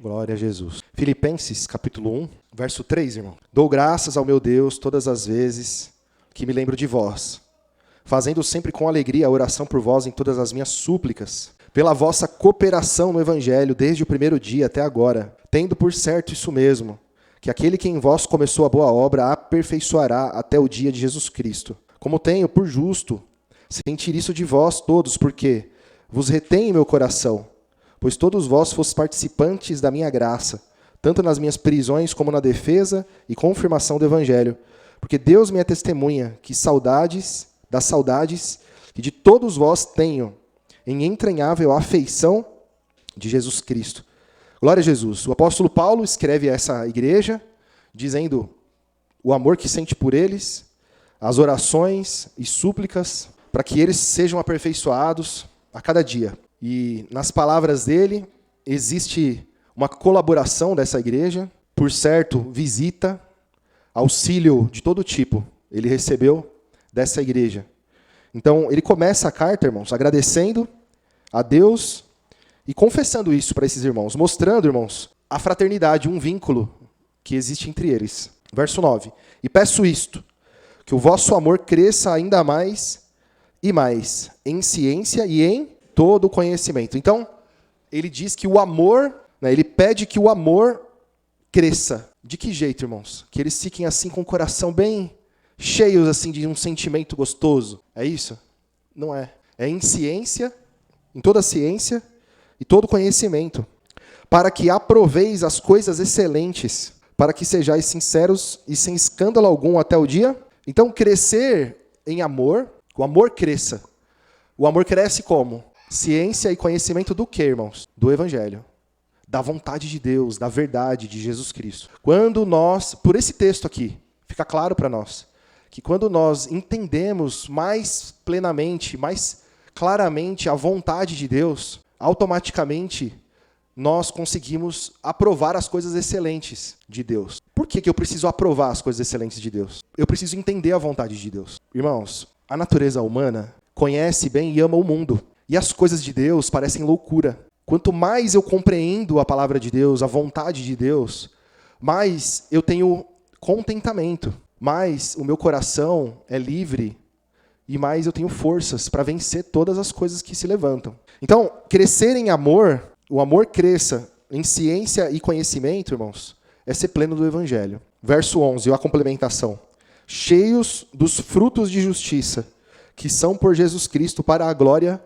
Glória a Jesus. Filipenses, capítulo 1, verso 3, irmão. Dou graças ao meu Deus todas as vezes que me lembro de vós, fazendo sempre com alegria a oração por vós em todas as minhas súplicas, pela vossa cooperação no Evangelho desde o primeiro dia até agora, tendo por certo isso mesmo, que aquele que em vós começou a boa obra a aperfeiçoará até o dia de Jesus Cristo. Como tenho por justo sentir isso de vós todos, porque vos retém em meu coração, pois todos vós fostes participantes da minha graça, tanto nas minhas prisões como na defesa e confirmação do Evangelho. Porque Deus me é testemunha que das saudades que de todos vós tenho, em entranhável afeição de Jesus Cristo. Glória a Jesus. O apóstolo Paulo escreve a essa igreja, dizendo o amor que sente por eles, as orações e súplicas, para que eles sejam aperfeiçoados a cada dia. E nas palavras dele, existe uma colaboração dessa igreja, por certo, visita, auxílio de todo tipo, ele recebeu dessa igreja. Então, ele começa a carta, irmãos, agradecendo a Deus e confessando isso para esses irmãos, mostrando, irmãos, a fraternidade, um vínculo que existe entre eles. Verso 9. E peço isto, que o vosso amor cresça ainda mais e mais, em ciência e em todo o conhecimento. Então, ele diz que o amor, ele pede que o amor cresça. De que jeito, irmãos? Que eles fiquem assim com o coração bem cheios assim de um sentimento gostoso. É isso? Não é. É em ciência, em toda a ciência e todo conhecimento, para que aproveis as coisas excelentes, para que sejais sinceros e sem escândalo algum até o dia. Então, crescer em amor, o amor cresça. O amor cresce como? Ciência e conhecimento do quê, irmãos? Do Evangelho. Da vontade de Deus, da verdade de Jesus Cristo. Quando nós, por esse texto aqui, fica claro para nós, que quando nós entendemos mais plenamente, mais claramente a vontade de Deus, automaticamente nós conseguimos aprovar as coisas excelentes de Deus. Por que eu preciso aprovar as coisas excelentes de Deus? Eu preciso entender a vontade de Deus. Irmãos, a natureza humana conhece bem e ama o mundo. E as coisas de Deus parecem loucura. Quanto mais eu compreendo a palavra de Deus, a vontade de Deus, mais eu tenho contentamento, mais o meu coração é livre e mais eu tenho forças para vencer todas as coisas que se levantam. Então, crescer em amor, o amor cresça em ciência e conhecimento, irmãos, é ser pleno do Evangelho. Verso 11, a complementação. Cheios dos frutos de justiça, que são por Jesus Cristo para a glória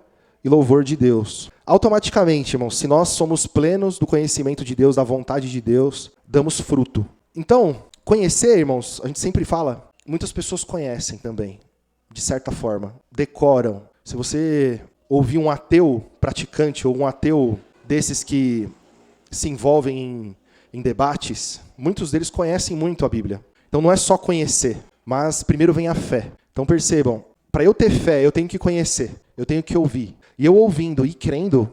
e louvor de Deus. Automaticamente, irmãos, se nós somos plenos do conhecimento de Deus, da vontade de Deus, damos fruto. Então, conhecer, irmãos, a gente sempre fala, muitas pessoas conhecem também, de certa forma, decoram. Se você ouvir um ateu praticante ou um ateu desses que se envolvem em debates, muitos deles conhecem muito a Bíblia. Então não é só conhecer, mas primeiro vem a fé. Então percebam, para eu ter fé, eu tenho que conhecer, eu tenho que ouvir. E eu ouvindo e crendo,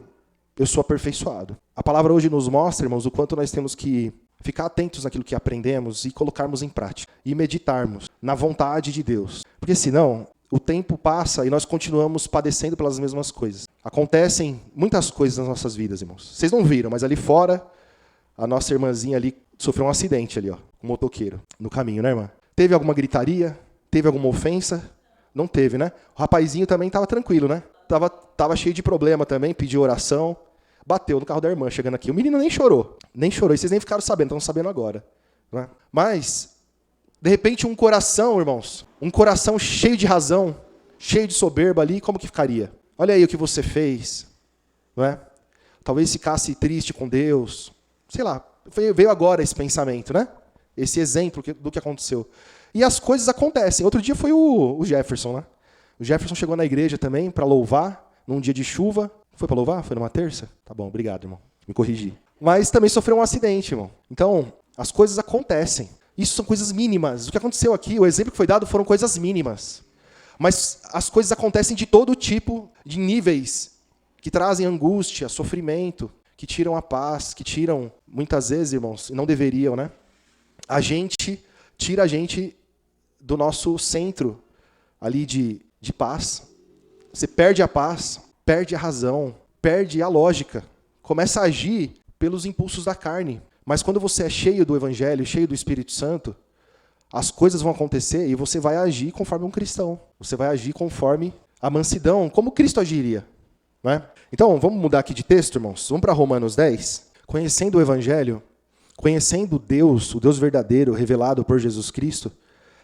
eu sou aperfeiçoado. A palavra hoje nos mostra, irmãos, o quanto nós temos que ficar atentos naquilo que aprendemos e colocarmos em prática. E meditarmos na vontade de Deus. Porque senão, o tempo passa e nós continuamos padecendo pelas mesmas coisas. Acontecem muitas coisas nas nossas vidas, irmãos. Vocês não viram, mas ali fora, a nossa irmãzinha ali sofreu um acidente ali, ó, um motoqueiro, no caminho, né, irmã? Teve alguma gritaria? Teve alguma ofensa? Não teve, né? O rapazinho também estava tranquilo, né? Tava cheio de problema também, pediu oração, bateu no carro da irmã chegando aqui. O menino nem chorou, e vocês nem ficaram sabendo, estão sabendo agora. Né? Mas, de repente, um coração, irmãos, um coração cheio de razão, cheio de soberba ali, como que ficaria? Olha aí o que você fez, não é? Talvez ficasse triste com Deus, sei lá, veio agora esse pensamento, né? Esse exemplo do que aconteceu. E as coisas acontecem. Outro dia foi o Jefferson, né? O Jefferson chegou na igreja também para louvar, num dia de chuva. Foi para louvar? Foi numa terça? Tá bom, obrigado, irmão. Me corrigi. Mas também sofreu um acidente, irmão. Então, as coisas acontecem. Isso são coisas mínimas. O que aconteceu aqui, o exemplo que foi dado foram coisas mínimas. Mas as coisas acontecem de todo tipo, de níveis, que trazem angústia, sofrimento, que tiram a paz, que tiram, muitas vezes, irmãos, e não deveriam, né? Tira a gente do nosso centro ali de paz. Você perde a paz, perde a razão, perde a lógica. Começa a agir pelos impulsos da carne. Mas quando você é cheio do Evangelho, cheio do Espírito Santo, as coisas vão acontecer e você vai agir conforme um cristão. Você vai agir conforme a mansidão, como Cristo agiria. Né? Então, vamos mudar aqui de texto, irmãos? Vamos para Romanos 10. Conhecendo o Evangelho, conhecendo Deus, o Deus verdadeiro, revelado por Jesus Cristo,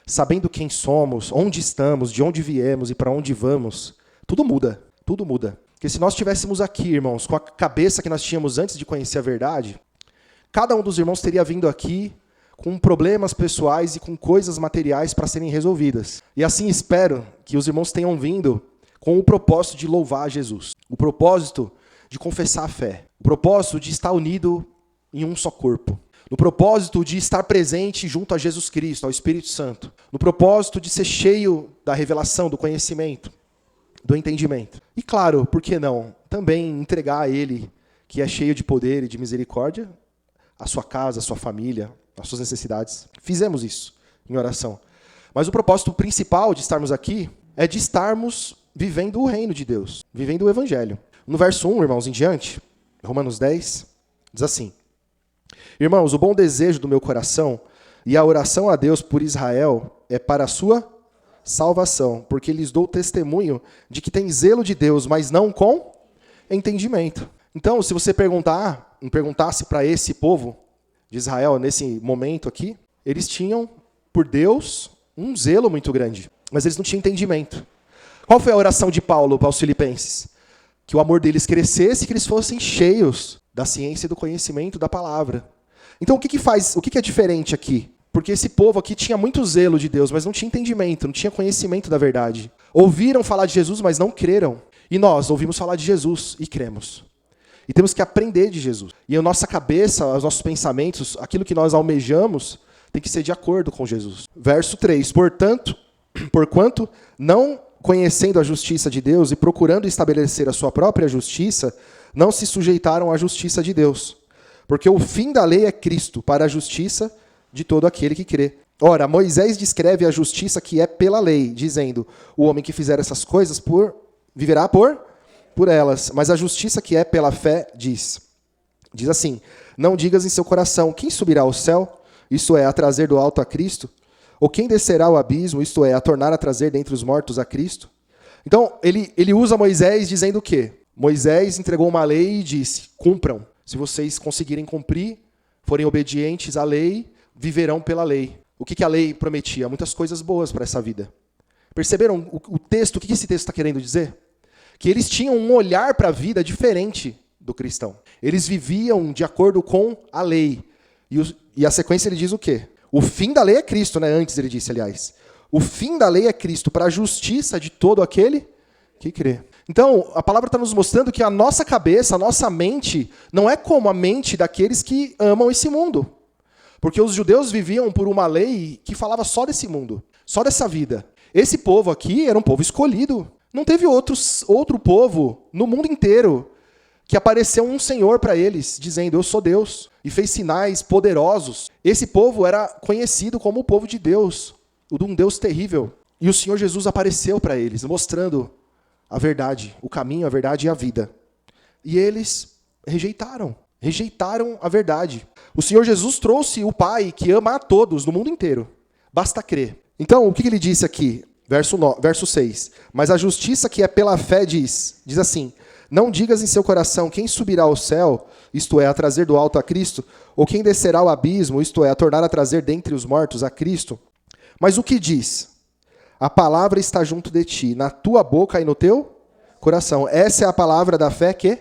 sabendo quem somos, onde estamos, de onde viemos e para onde vamos, tudo muda, tudo muda. Porque se nós estivéssemos aqui, irmãos, com a cabeça que nós tínhamos antes de conhecer a verdade, cada um dos irmãos teria vindo aqui com problemas pessoais e com coisas materiais para serem resolvidas. E assim espero que os irmãos tenham vindo com o propósito de louvar a Jesus, o propósito de confessar a fé, o propósito de estar unido em um só corpo, no propósito de estar presente junto a Jesus Cristo, ao Espírito Santo, no propósito de ser cheio da revelação, do conhecimento, do entendimento. E claro, por que não, também entregar a Ele, que é cheio de poder e de misericórdia, a sua casa, a sua família, as suas necessidades. Fizemos isso em oração. Mas o propósito principal de estarmos aqui é de estarmos vivendo o reino de Deus, vivendo o Evangelho. No verso 1, irmãos, em diante, Romanos 10, diz assim: Irmãos, o bom desejo do meu coração e a oração a Deus por Israel é para a sua salvação, porque lhes dou testemunho de que tem zelo de Deus, mas não com entendimento. Então, se você perguntasse para esse povo de Israel, nesse momento aqui, eles tinham, por Deus, um zelo muito grande, mas eles não tinham entendimento. Qual foi a oração de Paulo para os filipenses? Que o amor deles crescesse e que eles fossem cheios da ciência e do conhecimento da palavra. Então, o que é diferente aqui? Porque esse povo aqui tinha muito zelo de Deus, mas não tinha entendimento, não tinha conhecimento da verdade. Ouviram falar de Jesus, mas não creram. E nós ouvimos falar de Jesus e cremos. E temos que aprender de Jesus. E a nossa cabeça, os nossos pensamentos, aquilo que nós almejamos, tem que ser de acordo com Jesus. Verso 3. Porquanto, não conhecendo a justiça de Deus e procurando estabelecer a sua própria justiça, não se sujeitaram à justiça de Deus. Porque o fim da lei é Cristo, para a justiça de todo aquele que crê. Ora, Moisés descreve a justiça que é pela lei, dizendo: o homem que fizer essas coisas viverá por elas. Mas a justiça que é pela fé diz assim: não digas em seu coração, quem subirá ao céu, isto é, a trazer do alto a Cristo? Ou quem descerá ao abismo, isto é, a tornar a trazer dentre os mortos a Cristo? Então, ele usa Moisés dizendo o quê? Moisés entregou uma lei e disse: cumpram. Se vocês conseguirem cumprir, forem obedientes à lei, viverão pela lei. O que a lei prometia? Muitas coisas boas para essa vida. Perceberam o texto? O que esse texto está querendo dizer? Que eles tinham um olhar para a vida diferente do cristão. Eles viviam de acordo com a lei. E a sequência ele diz o quê? O fim da lei é Cristo, né? Antes ele disse, aliás. O fim da lei é Cristo para a justiça de todo aquele que crê. Então, a palavra está nos mostrando que a nossa cabeça, a nossa mente, não é como a mente daqueles que amam esse mundo. Porque os judeus viviam por uma lei que falava só desse mundo, só dessa vida. Esse povo aqui era um povo escolhido. Não teve outro povo no mundo inteiro que apareceu um Senhor para eles, dizendo: eu sou Deus, e fez sinais poderosos. Esse povo era conhecido como o povo de Deus, o de um Deus terrível. E o Senhor Jesus apareceu para eles, mostrando a verdade, o caminho, a verdade e a vida. E eles rejeitaram a verdade. O Senhor Jesus trouxe o Pai que ama a todos no mundo inteiro. Basta crer. Então, o que ele disse aqui? Verso 6. Mas a justiça que é pela fé diz assim: não digas em seu coração quem subirá ao céu, isto é, a trazer do alto a Cristo, ou quem descerá ao abismo, isto é, a tornar a trazer dentre os mortos a Cristo. Mas o que diz? A palavra está junto de ti, na tua boca e no teu coração. Essa é a palavra da fé que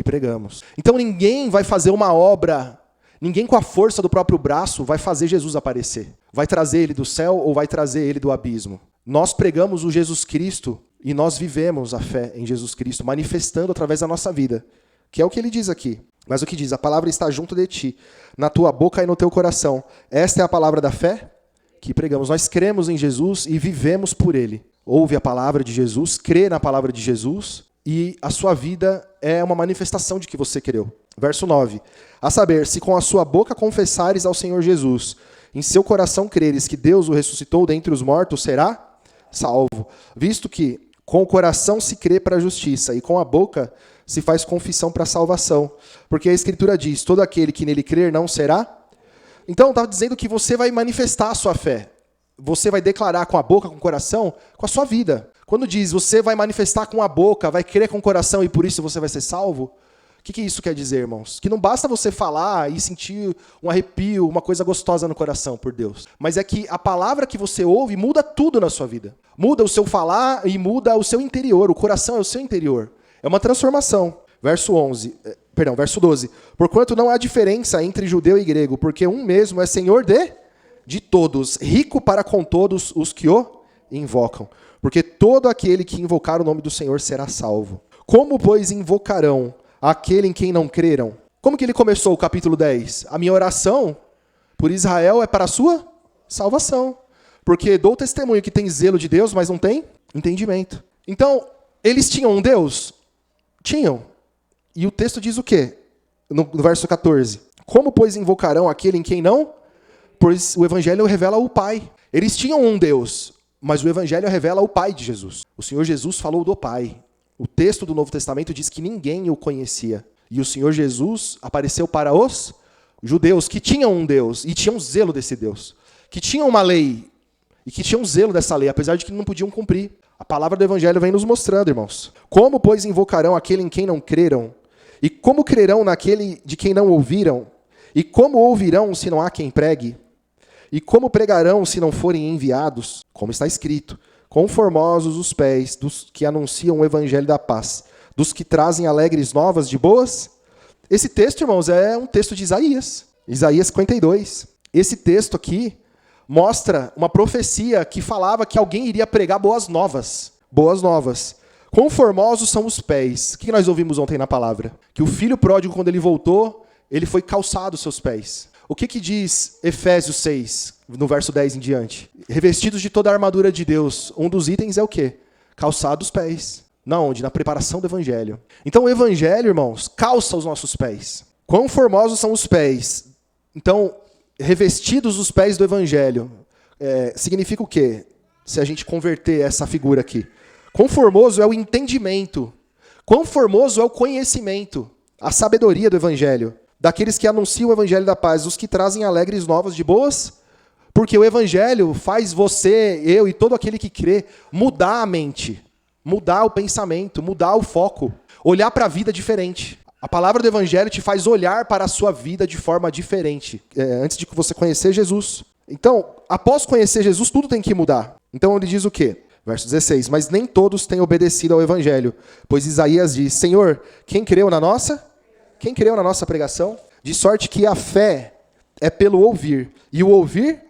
pregamos. Então ninguém vai fazer uma obra, ninguém com a força do próprio braço vai fazer Jesus aparecer. Vai trazer ele do céu ou vai trazer ele do abismo. Nós pregamos o Jesus Cristo e nós vivemos a fé em Jesus Cristo, manifestando através da nossa vida, que é o que ele diz aqui. Mas o que diz? A palavra está junto de ti, na tua boca e no teu coração. Esta é a palavra da fé que pregamos. Nós cremos em Jesus e vivemos por ele. Ouve a palavra de Jesus, crê na palavra de Jesus e a sua vida é uma manifestação de que você creu. Verso 9. A saber, se com a sua boca confessares ao Senhor Jesus, em seu coração creres que Deus o ressuscitou dentre os mortos, será salvo. Visto que com o coração se crê para a justiça e com a boca se faz confissão para salvação. Porque a Escritura diz, todo aquele que nele crer não será. Então está dizendo que você vai manifestar a sua fé. Você vai declarar com a boca, com o coração, com a sua vida. Quando diz, você vai manifestar com a boca, vai crer com o coração e por isso você vai ser salvo, o que isso quer dizer, irmãos? Que não basta você falar e sentir um arrepio, uma coisa gostosa no coração por Deus. Mas é que a palavra que você ouve muda tudo na sua vida. Muda o seu falar e muda o seu interior. O coração é o seu interior. É uma transformação. Verso 12. Porquanto não há diferença entre judeu e grego, porque um mesmo é Senhor de todos, rico para com todos os que o invocam. Porque todo aquele que invocar o nome do Senhor será salvo. Como, pois, invocarão aquele em quem não creram? Como que ele começou o capítulo 10? A minha oração por Israel é para a sua salvação. Porque dou testemunho que tem zelo de Deus, mas não tem entendimento. Então, eles tinham um Deus? Tinham. E o texto diz o quê? No verso 14. Como, pois, invocarão aquele em quem não? Pois o Evangelho revela o Pai. Eles tinham um Deus, mas o Evangelho revela o Pai de Jesus. O Senhor Jesus falou do Pai. O texto do Novo Testamento diz que ninguém o conhecia. E o Senhor Jesus apareceu para os judeus que tinham um Deus e tinham zelo desse Deus. Que tinham uma lei e que tinham zelo dessa lei, apesar de que não podiam cumprir. A palavra do Evangelho vem nos mostrando, irmãos. Como, pois, invocarão aquele em quem não creram? E como crerão naquele de quem não ouviram? E como ouvirão se não há quem pregue? E como pregarão se não forem enviados? Como está escrito, quão formosos os pés dos que anunciam o evangelho da paz, dos que trazem alegres novas de boas? Esse texto, irmãos, é um texto de Isaías. Isaías 52. Esse texto aqui mostra uma profecia que falava que alguém iria pregar boas novas. Boas novas. Quão formosos são os pés. O que nós ouvimos ontem na palavra? Que o filho pródigo, quando ele voltou, ele foi calçado os seus pés. O que diz Efésios 6, no verso 10 em diante? Revestidos de toda a armadura de Deus. Um dos itens é o quê? Calçar os pés. Na onde? Na preparação do Evangelho. Então o Evangelho, irmãos, calça os nossos pés. Quão formosos são os pés. Então, revestidos os pés do Evangelho. Significa o quê? Se a gente converter essa figura aqui. Quão formoso é o entendimento. Quão formoso é o conhecimento. A sabedoria do Evangelho. Daqueles que anunciam o Evangelho da paz, os que trazem alegres novas de boas, porque o Evangelho faz você, eu e todo aquele que crê, mudar a mente, mudar o pensamento, mudar o foco, olhar para a vida diferente. A palavra do Evangelho te faz olhar para a sua vida de forma diferente, antes de você conhecer Jesus. Então, após conhecer Jesus, tudo tem que mudar. Então ele diz o quê? Verso 16, mas nem todos têm obedecido ao Evangelho, pois Isaías diz, Senhor, quem creu na nossa pregação? De sorte que a fé é pelo ouvir, e o ouvir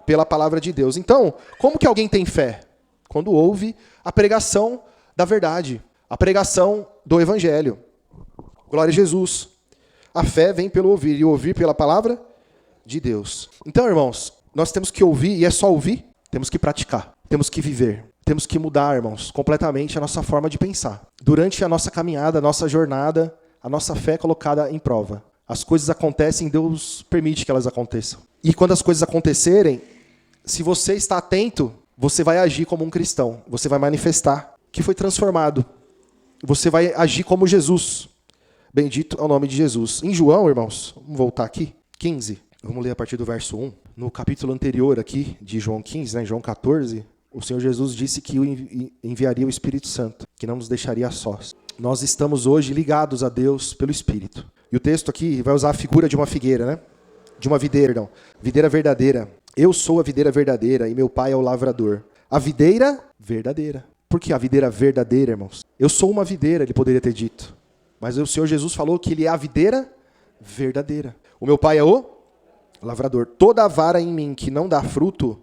pela palavra de Deus. Então, como que alguém tem fé? Quando ouve a pregação da verdade, a pregação do Evangelho. Glória a Jesus. A fé vem pelo ouvir, e o ouvir pela palavra de Deus. Então, irmãos, nós temos que ouvir, e é só ouvir? Temos que praticar, temos que viver. Temos que mudar, irmãos, completamente a nossa forma de pensar. Durante a nossa caminhada, a nossa jornada, a nossa fé é colocada em prova. As coisas acontecem, Deus permite que elas aconteçam. E quando as coisas acontecerem, se você está atento, você vai agir como um cristão. Você vai manifestar que foi transformado. Você vai agir como Jesus. Bendito é o nome de Jesus. Em João, irmãos, vamos voltar aqui, 15. Vamos ler a partir do verso 1. No capítulo anterior aqui, de João 15, João 14, o Senhor Jesus disse que enviaria o Espírito Santo, que não nos deixaria sós. Nós estamos hoje ligados a Deus pelo Espírito. E o texto aqui vai usar a figura de uma figueira, né? De uma videira, não. Videira verdadeira. Eu sou a videira verdadeira e meu pai é o lavrador. A videira verdadeira. Por que a videira verdadeira, irmãos? Eu sou uma videira, ele poderia ter dito. Mas o Senhor Jesus falou que ele é a videira verdadeira. O meu pai é o lavrador. Toda a vara em mim que não dá fruto,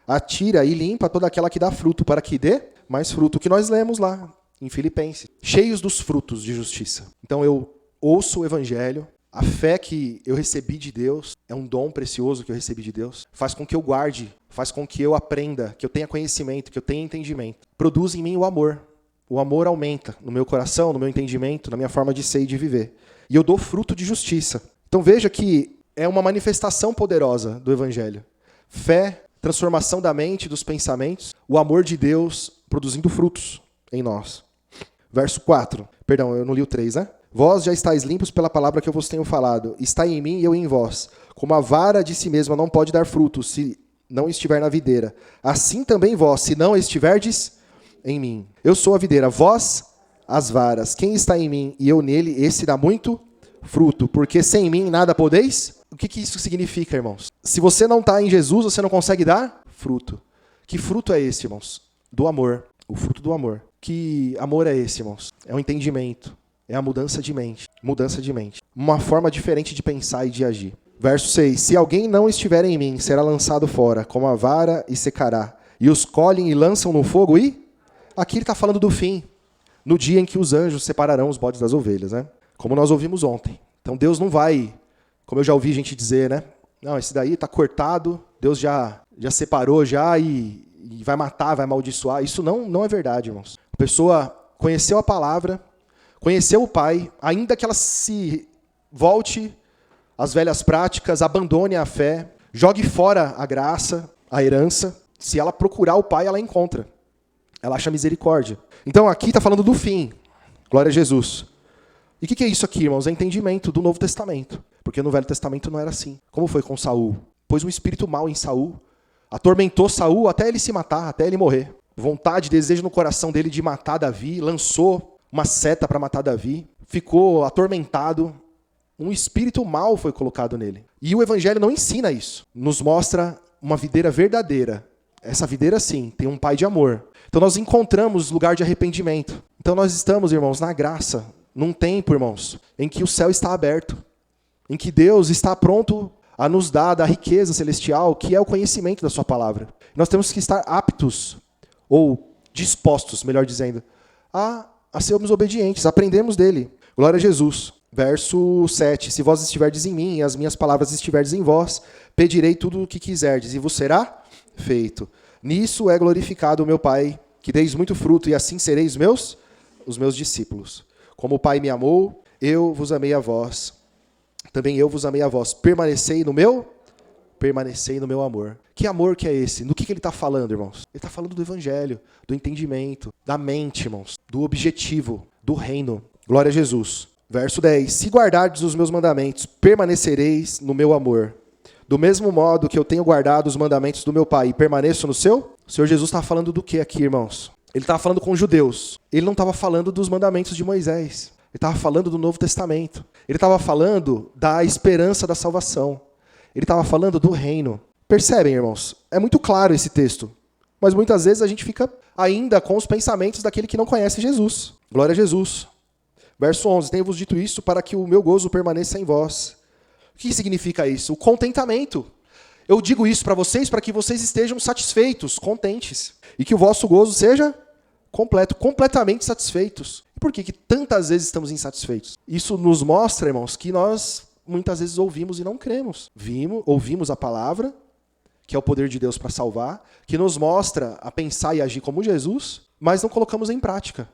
atira e limpa toda aquela que dá fruto, para que dê mais fruto. O que nós lemos lá em Filipenses. Cheios dos frutos de justiça. Então eu ouço o Evangelho. A fé que eu recebi de Deus é um dom precioso que eu recebi de Deus. Faz com que eu guarde, faz com que eu aprenda, que eu tenha conhecimento, que eu tenha entendimento. Produz em mim o amor. O amor aumenta no meu coração, no meu entendimento, na minha forma de ser e de viver. E eu dou fruto de justiça. Então veja que é uma manifestação poderosa do Evangelho. Fé, transformação da mente, dos pensamentos, o amor de Deus produzindo frutos em nós. Verso 4. Perdão, eu não li o 3, né? Vós já estáis limpos pela palavra que eu vos tenho falado. Está em mim e eu em vós. Como a vara de si mesma não pode dar fruto se não estiver na videira, assim também vós, se não estiverdes em mim. Eu sou a videira, vós as varas. Quem está em mim e eu nele, esse dá muito fruto, porque sem mim nada podeis. O que isso significa, irmãos? Se você não está em Jesus, você não consegue dar fruto. Que fruto é esse, irmãos? Do amor. O fruto do amor. Que amor é esse, irmãos? É o entendimento. É a mudança de mente. Mudança de mente. Uma forma diferente de pensar e de agir. Verso 6. Se alguém não estiver em mim, será lançado fora, como a vara, e secará. E os colhem e lançam no fogo e... Aqui ele está falando do fim. No dia em que os anjos separarão os bodes das ovelhas, né? Como nós ouvimos ontem. Então Deus não vai, como eu já ouvi gente dizer, né? Não, esse daí está cortado, Deus já separou já e vai matar, vai amaldiçoar. Isso não é verdade, irmãos. A pessoa conheceu a palavra, conheceu o Pai, ainda que ela se volte às velhas práticas, abandone a fé, jogue fora a graça, a herança. Se ela procurar o Pai, ela encontra. Ela acha misericórdia. Então aqui está falando do fim. Glória a Jesus. E o que é isso aqui, irmãos? É entendimento do Novo Testamento. Porque no Velho Testamento não era assim. Como foi com Saul? Pôs um espírito mau em Saul. Atormentou Saul até ele se matar, até ele morrer. Vontade, desejo no coração dele de matar Davi. Lançou uma seta para matar Davi. Ficou atormentado. Um espírito mau foi colocado nele. E o Evangelho não ensina isso. Nos mostra uma videira verdadeira. Essa videira, sim, tem um pai de amor. Então nós encontramos lugar de arrependimento. Então nós estamos, irmãos, na graça, num tempo, irmãos, em que o céu está aberto, em que Deus está pronto a nos dar da riqueza celestial, que é o conhecimento da sua palavra. Nós temos que estar aptos, ou dispostos, melhor dizendo, a sermos obedientes, aprendemos dele. Glória a Jesus. Verso 7. Se vós estiverdes em mim e as minhas palavras estiverdes em vós, pedirei tudo o que quiserdes e vos será feito. Nisso é glorificado o meu Pai, que deis muito fruto, e assim sereis os meus discípulos. Como o Pai me amou, eu vos amei a vós. Também eu vos amei a vós. Permanecei no meu amor. Que amor que é esse? No que ele está falando, irmãos? Ele está falando do Evangelho, do entendimento, da mente, irmãos, do objetivo, do reino. Glória a Jesus. Verso 10. Se guardardes os meus mandamentos, permanecereis no meu amor. Do mesmo modo que eu tenho guardado os mandamentos do meu Pai e permaneço no seu? O Senhor Jesus está falando do que aqui, irmãos? Ele estava falando com os judeus. Ele não estava falando dos mandamentos de Moisés. Ele estava falando do Novo Testamento. Ele estava falando da esperança da salvação. Ele estava falando do reino. Percebem, irmãos? É muito claro esse texto. Mas muitas vezes a gente fica ainda com os pensamentos daquele que não conhece Jesus. Glória a Jesus. Verso 11. Tenho-vos dito isso para que o meu gozo permaneça em vós. O que significa isso? O contentamento. Eu digo isso para vocês para que vocês estejam satisfeitos, contentes. E que o vosso gozo seja completo, completamente satisfeitos. E por que tantas vezes estamos insatisfeitos? Isso nos mostra, irmãos, que nós muitas vezes ouvimos e não cremos. Ouvimos a palavra, que é o poder de Deus para salvar, que nos mostra a pensar e agir como Jesus, mas não colocamos em prática.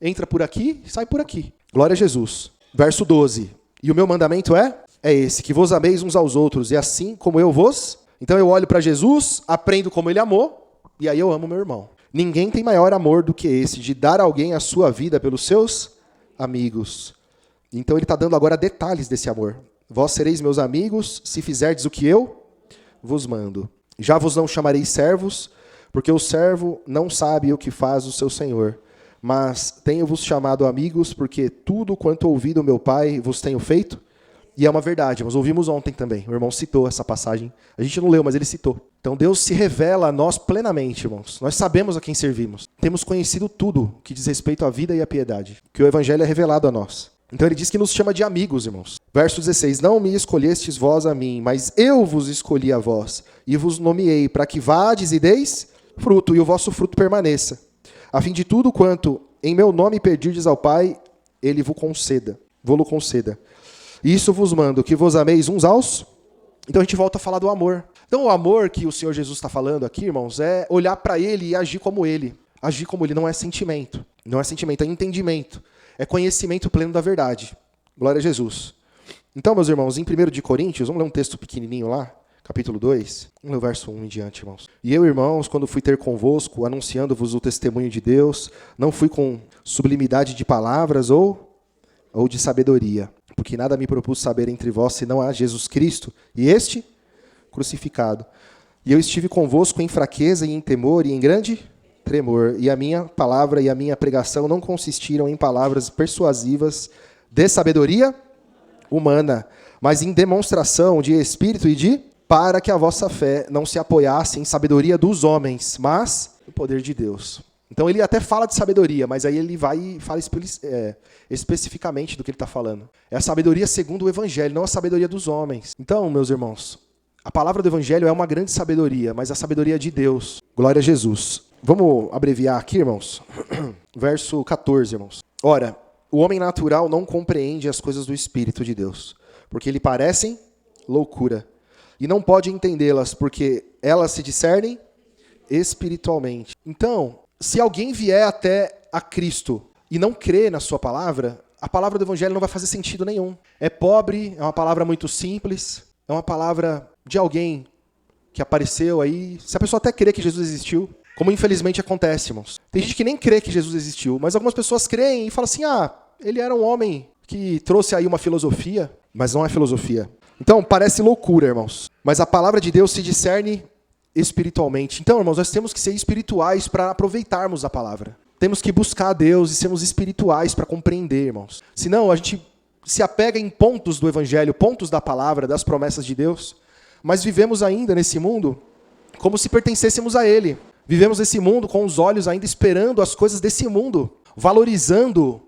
Entra por aqui, sai por aqui. Glória a Jesus. Verso 12. E o meu mandamento é esse, que vos ameis uns aos outros, e assim como eu vos... Então eu olho para Jesus, aprendo como ele amou, e aí eu amo meu irmão. Ninguém tem maior amor do que esse, de dar a alguém a sua vida pelos seus amigos. Então ele está dando agora detalhes desse amor. Vós sereis meus amigos, se fizerdes o que eu vos mando. Já vos não chamarei servos, porque o servo não sabe o que faz o seu senhor. Mas tenho-vos chamado amigos, porque tudo quanto ouvi do meu Pai vos tenho feito. E é uma verdade, nós ouvimos ontem também. O irmão citou essa passagem. A gente não leu, mas ele citou. Então Deus se revela a nós plenamente, irmãos. Nós sabemos a quem servimos. Temos conhecido tudo que diz respeito à vida e à piedade. Que o Evangelho é revelado a nós. Então ele diz que nos chama de amigos, irmãos. Verso 16. Não me escolhestes vós a mim, mas eu vos escolhi a vós. E vos nomeei para que vades e deis fruto, e o vosso fruto permaneça. A fim de tudo quanto em meu nome pedirdes ao Pai, ele vos conceda. Isso vos mando, que vos ameis uns aos... Então a gente volta a falar do amor. Então o amor que o Senhor Jesus está falando aqui, irmãos, é olhar para ele e agir como ele. Agir como ele não é sentimento. Não é sentimento, é entendimento. É conhecimento pleno da verdade. Glória a Jesus. Então, meus irmãos, em 1 de Coríntios, vamos ler um texto pequenininho lá, capítulo 2, no verso 1 em diante, irmãos. E eu, irmãos, quando fui ter convosco, anunciando-vos o testemunho de Deus, não fui com sublimidade de palavras ou de sabedoria, porque nada me propus saber entre vós, senão a Jesus Cristo, e este crucificado. E eu estive convosco em fraqueza e em temor e em grande tremor, e a minha palavra e a minha pregação não consistiram em palavras persuasivas de sabedoria humana, mas em demonstração de espírito e para que a vossa fé não se apoiasse em sabedoria dos homens, mas no poder de Deus. Então ele até fala de sabedoria, mas aí ele vai e fala especificamente do que ele está falando. É a sabedoria segundo o Evangelho, não a sabedoria dos homens. Então, meus irmãos, a palavra do Evangelho é uma grande sabedoria, mas a sabedoria de Deus. Glória a Jesus. Vamos abreviar aqui, irmãos? Verso 14, irmãos. Ora, o homem natural não compreende as coisas do Espírito de Deus, porque lhe parecem loucura, e não pode entendê-las, porque elas se discernem espiritualmente. Então, se alguém vier até a Cristo e não crê na sua palavra, a palavra do Evangelho não vai fazer sentido nenhum. É pobre, é uma palavra muito simples, é uma palavra de alguém que apareceu aí. Se a pessoa até crê que Jesus existiu, como infelizmente acontece, irmãos. Tem gente que nem crê que Jesus existiu, mas algumas pessoas creem e falam assim, ele era um homem que trouxe aí uma filosofia, mas não é filosofia. Então, parece loucura, irmãos. Mas a palavra de Deus se discerne espiritualmente. Então, irmãos, nós temos que ser espirituais para aproveitarmos a palavra. Temos que buscar a Deus e sermos espirituais para compreender, irmãos. Senão, a gente se apega em pontos do Evangelho, pontos da palavra, das promessas de Deus, mas vivemos ainda nesse mundo como se pertencêssemos a Ele. Vivemos esse mundo com os olhos ainda esperando as coisas desse mundo, valorizando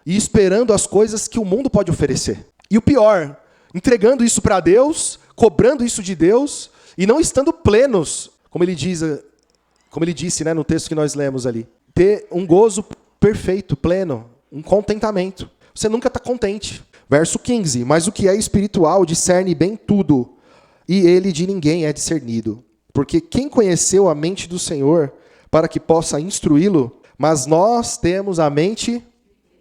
e esperando as coisas que o mundo pode oferecer. E o pior, entregando isso para Deus, cobrando isso de Deus e não estando plenos, como ele disse, né, no texto que nós lemos ali. Ter um gozo perfeito, pleno, um contentamento. Você nunca está contente. Verso 15, mas o que é espiritual discerne bem tudo, e ele de ninguém é discernido. Porque quem conheceu a mente do Senhor para que possa instruí-lo? Mas nós temos a mente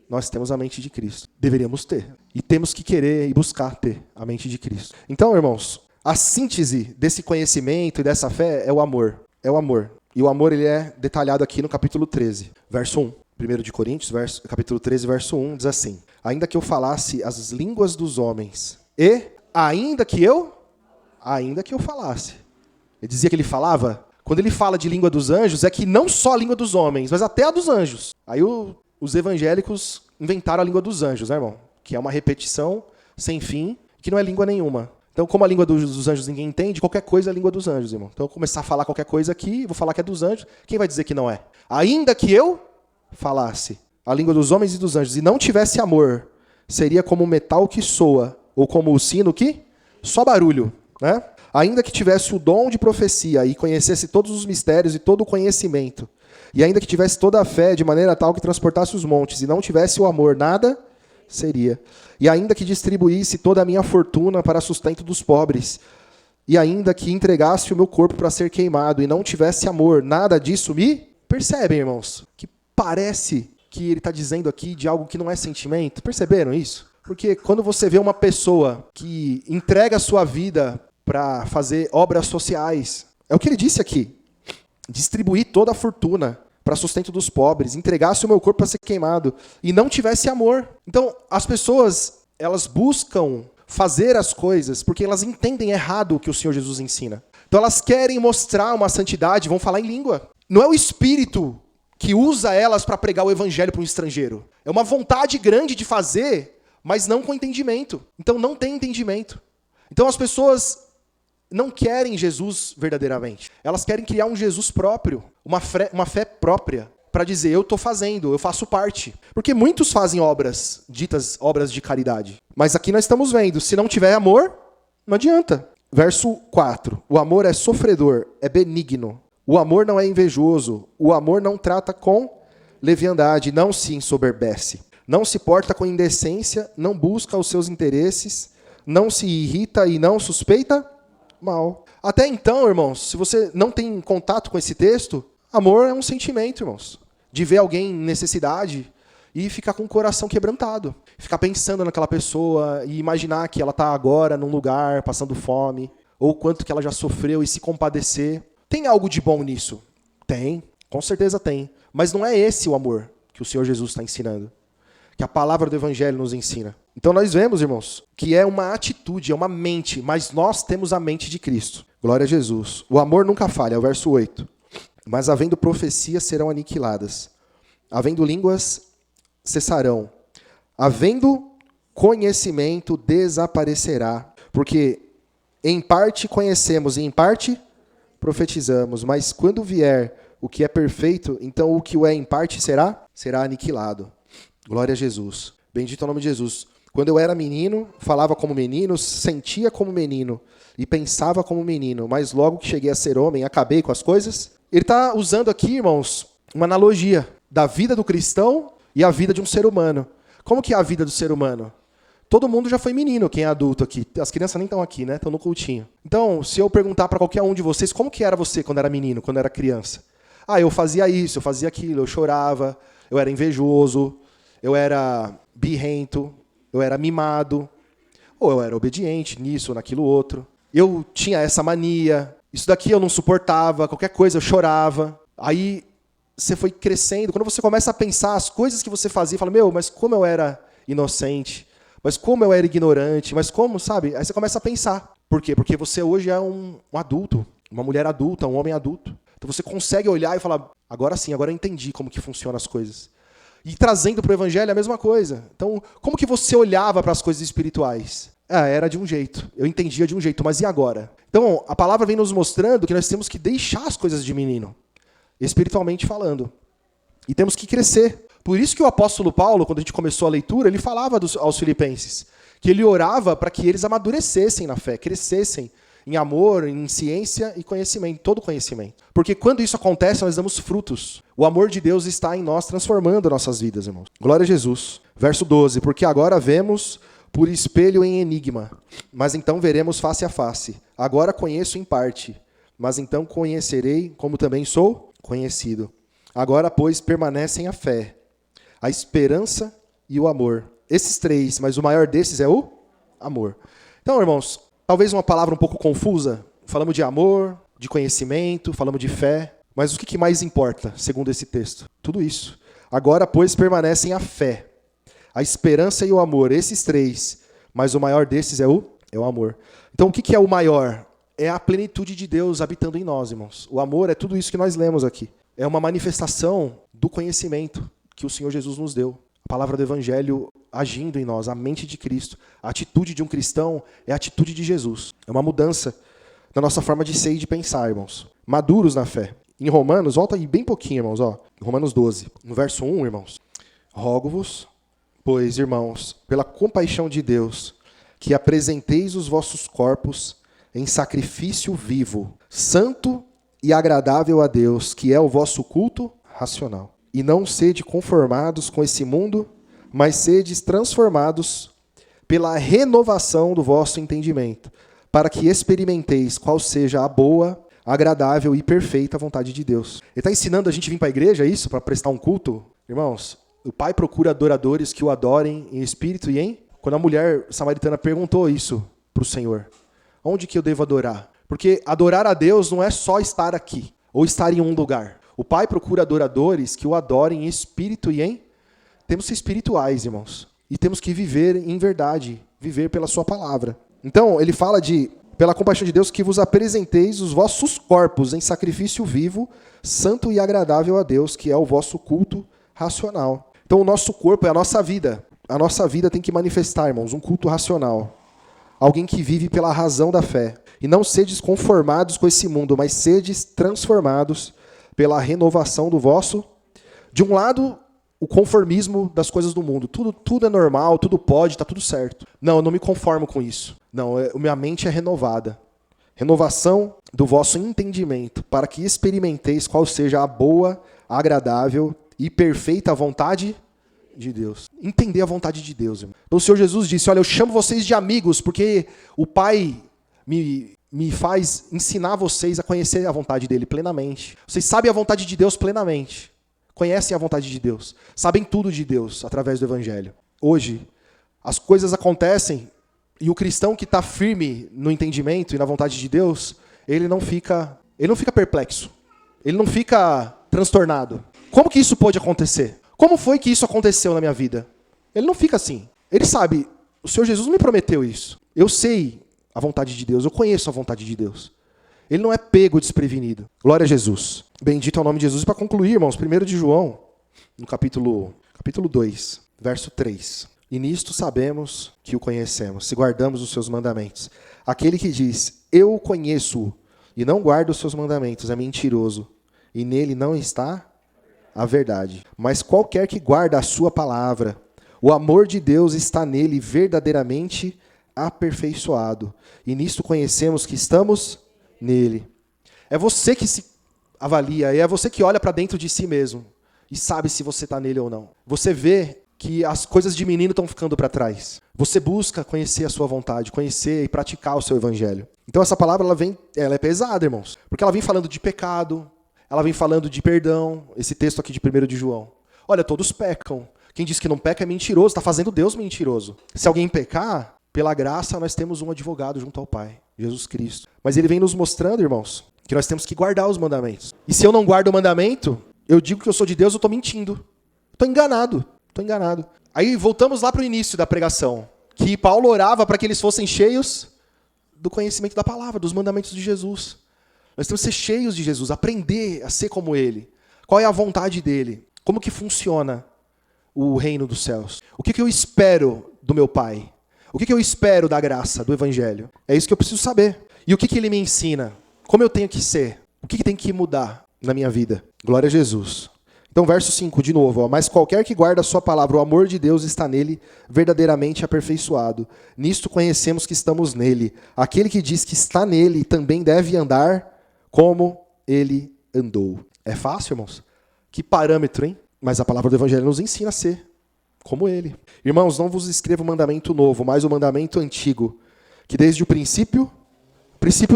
de Cristo. Deveríamos ter. E temos que querer e buscar ter a mente de Cristo. Então, irmãos, a síntese desse conhecimento e dessa fé é o amor. É o amor. E o amor ele é detalhado aqui no capítulo 13, verso 1. 1 de Coríntios, capítulo 13, verso 1, diz assim: ainda que eu falasse as línguas dos homens, e ainda que eu falasse. Ele dizia que ele falava. Quando ele fala de língua dos anjos, é que não só a língua dos homens, mas até a dos anjos. Aí os evangélicos inventaram a língua dos anjos, né, irmão? Que é uma repetição sem fim, que não é língua nenhuma. Então, como a língua dos anjos ninguém entende, qualquer coisa é a língua dos anjos, irmão. Então, eu vou começar a falar qualquer coisa aqui, vou falar que é dos anjos, quem vai dizer que não é? Ainda que eu falasse a língua dos homens e dos anjos e não tivesse amor, seria como o metal que soa, ou como o sino que só barulho, né? Ainda que tivesse o dom de profecia e conhecesse todos os mistérios e todo o conhecimento, e ainda que tivesse toda a fé de maneira tal que transportasse os montes e não tivesse o amor, nada seria. E ainda que distribuísse toda a minha fortuna para sustento dos pobres, e ainda que entregasse o meu corpo para ser queimado e não tivesse amor, nada disso me... Percebem, irmãos, que parece que ele está dizendo aqui de algo que não é sentimento? Perceberam isso? Porque quando você vê uma pessoa que entrega a sua vida para fazer obras sociais, é o que ele disse aqui, distribuir toda a fortuna para sustento dos pobres, entregasse o meu corpo para ser queimado e não tivesse amor. Então, as pessoas, elas buscam fazer as coisas porque elas entendem errado o que o Senhor Jesus ensina. Então, elas querem mostrar uma santidade, vão falar em língua. Não é o Espírito que usa elas para pregar o evangelho para um estrangeiro. É uma vontade grande de fazer, mas não com entendimento. Então, não tem entendimento. Então, as pessoas não querem Jesus verdadeiramente. Elas querem criar um Jesus próprio, uma fé própria, para dizer, eu estou fazendo, eu faço parte. Porque muitos fazem obras, ditas obras de caridade. Mas aqui nós estamos vendo, se não tiver amor, não adianta. Verso 4, o amor é sofredor, é benigno. O amor não é invejoso, o amor não trata com leviandade, não se ensoberbece. Não se porta com indecência, não busca os seus interesses, não se irrita e não suspeita mal. Até então, irmãos, se você não tem contato com esse texto, amor é um sentimento, irmãos. De ver alguém em necessidade e ficar com o coração quebrantado. Ficar pensando naquela pessoa e imaginar que ela está agora num lugar, passando fome. ou o quanto que ela já sofreu e se compadecer. Tem algo de bom nisso? Tem, com certeza tem. Mas não é esse o amor que o Senhor Jesus está ensinando, que a palavra do Evangelho nos ensina. Então nós vemos, irmãos, que é uma atitude, é uma mente, mas nós temos a mente de Cristo. Glória a Jesus. O amor nunca falha, é o verso 8. Mas havendo profecias serão aniquiladas, havendo línguas cessarão, havendo conhecimento desaparecerá, porque em parte conhecemos e em parte profetizamos, mas quando vier o que é perfeito, então o que o é em parte será aniquilado. Glória a Jesus. Bendito é o nome de Jesus. Quando eu era menino, falava como menino, sentia como menino e pensava como menino, mas logo que cheguei a ser homem, acabei com as coisas. Ele está usando aqui, irmãos, uma analogia da vida do cristão e a vida de um ser humano. Como que é a vida do ser humano? Todo mundo já foi menino, quem é adulto aqui. As crianças nem estão aqui, né? Estão no cultinho. Então, se eu perguntar para qualquer um de vocês, como que era você quando era menino, quando era criança? Eu fazia isso, eu fazia aquilo, eu chorava, eu era invejoso, eu era birrento, eu era mimado, ou eu era obediente nisso ou naquilo outro. Eu tinha essa mania, isso daqui eu não suportava, qualquer coisa eu chorava. Aí você foi crescendo, quando você começa a pensar as coisas que você fazia, fala, mas como eu era inocente, mas como eu era ignorante, mas como, sabe? Aí você começa a pensar. Por quê? Porque você hoje é um adulto, uma mulher adulta, um homem adulto. Então você consegue olhar e falar, agora sim, agora eu entendi como que funcionam as coisas. E trazendo para o Evangelho é a mesma coisa. Então, como que você olhava para as coisas espirituais? Era de um jeito, eu entendia de um jeito, mas e agora? Então, a palavra vem nos mostrando que nós temos que deixar as coisas de menino, espiritualmente falando. E temos que crescer. Por isso que o apóstolo Paulo, quando a gente começou a leitura, ele falava aos filipenses, que ele orava para que eles amadurecessem na fé, crescessem em amor, em ciência e conhecimento, todo conhecimento. Porque quando isso acontece, nós damos frutos. O amor de Deus está em nós, transformando nossas vidas, irmãos. Glória a Jesus. Verso 12. Porque agora vemos por espelho em enigma, mas então veremos face a face. Agora conheço em parte, mas então conhecerei como também sou conhecido. Agora, pois, permanecem a fé, a esperança e o amor. Esses três, mas o maior desses é o amor. Então, irmãos, talvez uma palavra um pouco confusa. Falamos de amor, de conhecimento, falamos de fé. Mas o que mais importa, segundo esse texto? Tudo isso. Agora, pois, permanecem a fé, a esperança e o amor. Esses três, mas o maior desses é o amor. Então, o que é o maior? É a plenitude de Deus habitando em nós, irmãos. O amor é tudo isso que nós lemos aqui. É uma manifestação do conhecimento que o Senhor Jesus nos deu. A palavra do Evangelho agindo em nós, a mente de Cristo. A atitude de um cristão é a atitude de Jesus. É uma mudança na nossa forma de ser e de pensar, irmãos. Maduros na fé. Em Romanos, volta aí bem pouquinho, irmãos. Romanos 12, no verso 1, irmãos. Rogo-vos, pois, irmãos, pela compaixão de Deus, que apresenteis os vossos corpos em sacrifício vivo, santo e agradável a Deus, que é o vosso culto racional. E não sede conformados com esse mundo, mas sedes transformados pela renovação do vosso entendimento, para que experimenteis qual seja a boa, agradável e perfeita vontade de Deus. Ele está ensinando a gente vir para a igreja, é isso? Para prestar um culto? Irmãos, o Pai procura adoradores que o adorem em espírito e em... Quando a mulher samaritana perguntou isso para o Senhor, onde que eu devo adorar? Porque adorar a Deus não é só estar aqui, ou estar em um lugar. O Pai procura adoradores que o adorem em espírito e em... Temos que ser espirituais, irmãos. E temos que viver em verdade, viver pela sua palavra. Então, ele fala pela compaixão de Deus, que vos apresenteis os vossos corpos em sacrifício vivo, santo e agradável a Deus, que é o vosso culto racional. Então, o nosso corpo é a nossa vida. A nossa vida tem que manifestar, irmãos, um culto racional. Alguém que vive pela razão da fé. E não sedes conformados com esse mundo, mas sedes transformados pela renovação do vosso... De um lado, o conformismo das coisas do mundo. Tudo é normal, tudo pode, está tudo certo. Não, eu não me conformo com isso. Não, minha mente é renovada. Renovação do vosso entendimento, para que experimenteis qual seja a boa, agradável e perfeita vontade de Deus. Entender a vontade de Deus, irmão. Então o Senhor Jesus disse, olha, eu chamo vocês de amigos, porque o Pai me faz ensinar vocês a conhecer a vontade dele plenamente. Vocês sabem a vontade de Deus plenamente. Conhecem a vontade de Deus. Sabem tudo de Deus através do Evangelho. Hoje, as coisas acontecem E o cristão que está firme no entendimento e na vontade de Deus, ele não fica perplexo. Ele não fica transtornado. Como que isso pode acontecer? Como foi que isso aconteceu na minha vida? Ele não fica assim. Ele sabe, o Senhor Jesus me prometeu isso. Eu sei a vontade de Deus, eu conheço a vontade de Deus. Ele não é pego desprevenido. Glória a Jesus. Bendito é o nome de Jesus. E para concluir, irmãos, 1 de João, no capítulo 2, verso 3. E nisto sabemos que o conhecemos, se guardamos os seus mandamentos. Aquele que diz, eu o conheço e não guarda os seus mandamentos, é mentiroso, e nele não está a verdade. Mas qualquer que guarda a sua palavra, o amor de Deus está nele verdadeiramente aperfeiçoado. E nisto conhecemos que estamos nele. É você que se avalia, é você que olha para dentro de si mesmo e sabe se você está nele ou não. Você vê que as coisas de menino estão ficando para trás. Você busca conhecer a sua vontade, conhecer e praticar o seu evangelho. Então essa palavra ela é pesada, irmãos, porque ela vem falando de pecado, ela vem falando de perdão, esse texto aqui de 1 de João. Olha, todos pecam. Quem diz que não peca é mentiroso, está fazendo Deus mentiroso. Se alguém pecar, pela graça nós temos um advogado junto ao Pai, Jesus Cristo. Mas ele vem nos mostrando, irmãos, que nós temos que guardar os mandamentos. E se eu não guardo o mandamento, eu digo que eu sou de Deus, eu estou mentindo. Estou enganado. Aí voltamos lá para o início da pregação, que Paulo orava para que eles fossem cheios do conhecimento da palavra, dos mandamentos de Jesus. Nós temos que ser cheios de Jesus, aprender a ser como Ele. Qual é a vontade dEle? Como que funciona o reino dos céus? O que eu espero do meu Pai? O que eu espero da graça, do Evangelho? É isso que eu preciso saber. E o que Ele me ensina? Como eu tenho que ser? O que tem que mudar na minha vida? Glória a Jesus. Então, verso 5, de novo. Mas qualquer que guarda a sua palavra, o amor de Deus está nele verdadeiramente aperfeiçoado. Nisto conhecemos que estamos nele. Aquele que diz que está nele também deve andar como ele andou. É fácil, irmãos? Que parâmetro, hein? Mas a palavra do Evangelho nos ensina a ser como ele. Irmãos, não vos escrevo o mandamento novo, mas o mandamento antigo, que desde o princípio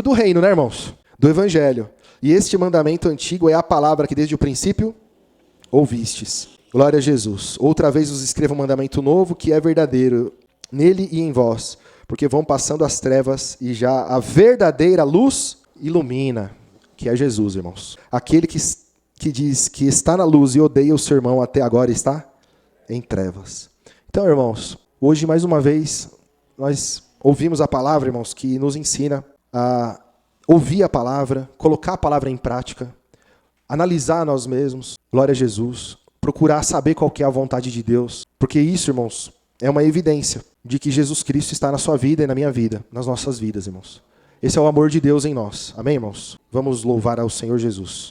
do reino, né, irmãos? Do Evangelho. E este mandamento antigo é a palavra que desde o princípio ouvistes. Glória a Jesus. Outra vez vos escrevo um mandamento novo, que é verdadeiro, nele e em vós, porque vão passando as trevas e já a verdadeira luz ilumina, que é Jesus, irmãos. Aquele que diz que está na luz e odeia o seu irmão até agora está em trevas. Então, irmãos, hoje mais uma vez nós ouvimos a palavra, irmãos, que nos ensina a ouvir a palavra, colocar a palavra em prática, analisar nós mesmos, glória a Jesus, procurar saber qual que é a vontade de Deus, porque isso, irmãos, é uma evidência de que Jesus Cristo está na sua vida e na minha vida, nas nossas vidas, irmãos. Esse é o amor de Deus em nós. Amém, irmãos? Vamos louvar ao Senhor Jesus.